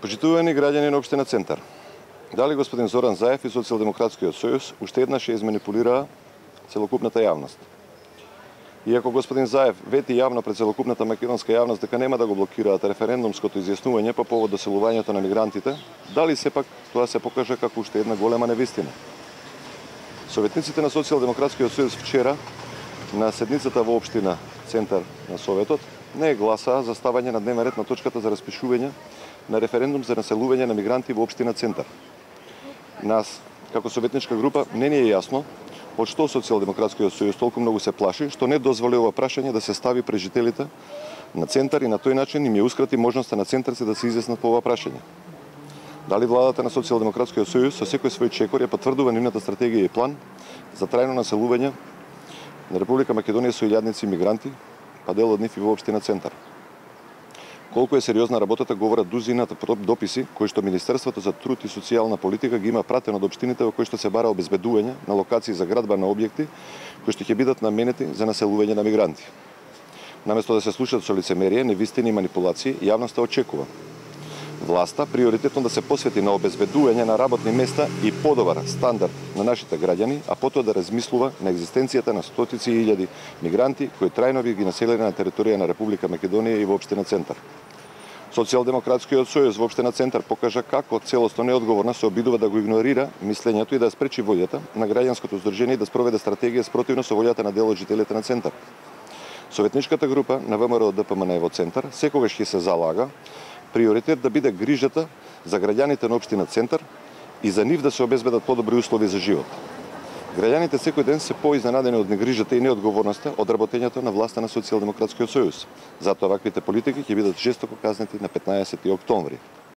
Почитувани граѓани на општина Центар, дали господин Зоран Заев и Социјалдемократскиот сојуз уште еднаш ја изманипулираа целокупната јавност? Иако господин Заев вети јавно пред целокупната македонска јавност дека нема да го блокираат референдумското изјаснување по повод доселувањето на мигрантите, дали сепак тоа се покажа како уште една голема невистина? Советниците на Социјалдемократскиот сојуз вчера на седницата во општина Центар на Советот не гласаа за ставање на дневен ред на точката за распишување на референдум за населување на мигранти во општина Центар. Нас, како советничка група, не ни е јасно од што Социјалдемократскиот сојуз толку многу се плаши, што не дозволи ова прашање да се стави пред жителите на Центар и на тој начин им ја ускрати можноста на центарци да се изјаснат по ова прашање. Дали владата на Социјалдемократскиот сојуз со секој свој чекор ја потврдува нивната стратегија и план за трајно населување на Република Македонија со илјадници мигранти, па дел од нив и во општина Центар. Колку е сериозна работата говорат дузината дописи кои што Министерството за труд и социјална политика ги има пратено од општините во кои што се бара обезбедување на локации за градба на објекти кои што ќе бидат наменети за населување на мигранти. Наместо да се слушаат со лицемерие, невистини и манипулации, јавноста очекува власта приоритетно да се посвети на обезбедување на работни места и подобар стандард на нашите граѓани, а потоа да размислува на екзистенцијата на стотици илјади мигранти кои трајно би ги населени на територија на Република Македонија и во општина Центар. Социјалдемократскиот сојуз во општина Центар покажа како целосно неодговорно се обидува да го игнорира мислењето и да спречи волјата на граѓанското здружение да спроведе стратегија спротивно со волјата на дел од жителите на Центар. Советничката група на ВМРО ДПМН во Центар секогаш ќе се залага приоритет да биде грижата за граѓаните на општина Центар и за нив да се обезбедат подобри услови за живот. Граѓаните секој ден се поизненадени од негрижата и неодговорноста од работењето на власта на Социјалдемократскиот сојуз. Затоа ваквите политики ќе бидат жестоко казнети на 15 октомври.